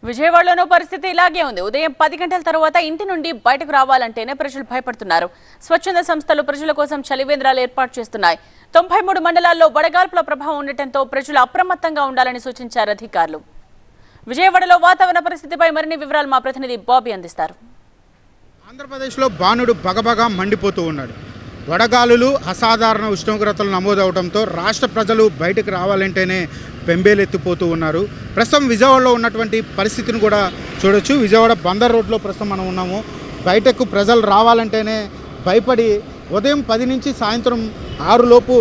విజయవాడలోనూ పరిస్థితి ఇలాగే ఉంది. ఉదయం 10 గంటల తర్వాత ఇంటి నుండి బయటకు రావాలంటేనే ప్రజలు భయపడుతున్నారు. స్వచ్ఛంద సంస్థలు ప్రజల కోసం చలివేంద్రాలు ఏర్పాటు చేస్తున్నాయి. 93 మండలాల్లో వడగాల్పుల ప్రభావం ఉండటంతో ప్రజలు అప్రమత్తంగా ఉండాలని సూచించారు అధికారులు. విజయవాడలో వాతావరణ పరిస్థితిపై మరిన్ని వివరాలు మా ప్రతినిధి బాబీ అందిస్తారు. ఆంధ్రప్రదేశ్లో బాణుడు బగబగా మండిపోతూ ఉన్నాడు. వడగాలులు అసాధారణ ఉష్ణోగ్రతలు నమోదవడంతో రాష్ట్ర ప్రజలు బయటకు రావాలంటేనే పెంబేలెత్తిపోతూ ఉన్నారు. ప్రస్తుతం విజయవాడలో ఉన్నటువంటి పరిస్థితిని కూడా చూడొచ్చు. విజయవాడ బందర్ రోడ్లో ప్రస్తుతం మనం ఉన్నాము. బయటకు ప్రజలు రావాలంటేనే భయపడి ఉదయం 10 నుంచి సాయంత్రం 6 లోపు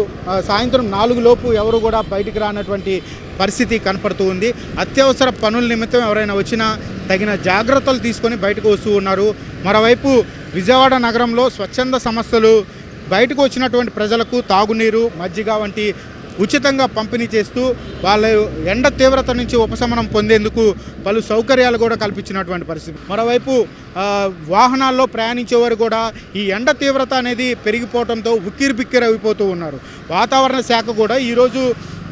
సాయంత్రం 4 లోపు ఎవరు కూడా బయటికి రానటువంటి పరిస్థితి కనపడుతూ ఉంది. అత్యవసర పనుల నిమిత్తం ఎవరైనా వచ్చినా తగిన జాగ్రత్తలు తీసుకొని బయటకు వస్తూ ఉన్నారు. మరోవైపు విజయవాడ నగరంలో స్వచ్ఛంద సంస్థలు బయటకు వచ్చినటువంటి ప్రజలకు తాగునీరు, మజ్జిగ వంటి ఉచితంగా పంపిణీ చేస్తూ వాళ్ళ ఎండ తీవ్రత నుంచి ఉపశమనం పొందేందుకు పలు సౌకర్యాలు కూడా కల్పించినటువంటి పరిస్థితి. మరోవైపు వాహనాల్లో ప్రయాణించేవారు కూడా ఈ ఎండ తీవ్రత అనేది పెరిగిపోవడంతో ఉక్కిరిబిక్కిరి అయిపోతూ ఉన్నారు. వాతావరణ శాఖ కూడా ఈరోజు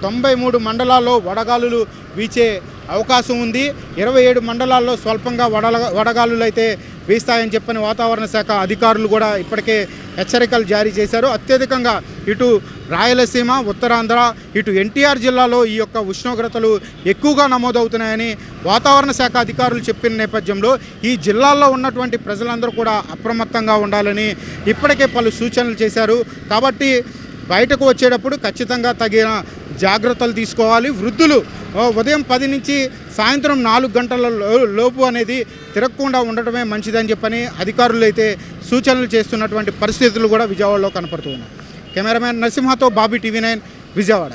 93 మండలాల్లో వడగాలులు వీచే అవకాశం ఉంది. 27 మండలాల్లో స్వల్పంగా వడగాలులు అయితే వీస్తాయని చెప్పని వాతావరణ శాఖ అధికారులు కూడా ఇప్పటికే హెచ్చరికలు జారీ చేశారు. అత్యధికంగా ఇటు రాయలసీమ, ఉత్తరాంధ్ర, ఇటు ఎన్టీఆర్ జిల్లాలో ఈ యొక్క ఉష్ణోగ్రతలు ఎక్కువగా నమోదవుతున్నాయని వాతావరణ శాఖ అధికారులు చెప్పిన నేపథ్యంలో ఈ జిల్లాల్లో ఉన్నటువంటి ప్రజలందరూ కూడా అప్రమత్తంగా ఉండాలని ఇప్పటికే పలు సూచనలు చేశారు. కాబట్టి బయటకు వచ్చేటప్పుడు ఖచ్చితంగా తగిన జాగ్రత్తలు తీసుకోవాలి. వృద్ధులు ఉదయం 10 నుంచి సాయంత్రం 4 గంటల లోపు అనేది తిరగకుండా ఉండటమే మంచిదని చెప్పని అధికారులు అయితే సూచనలు చేస్తున్నటువంటి పరిస్థితులు కూడా విజయవాడలో కనపడుతూ ఉన్నాయి. కెమెరామెన్ నరసింహతో బాబీ, TV9 విజయవాడ.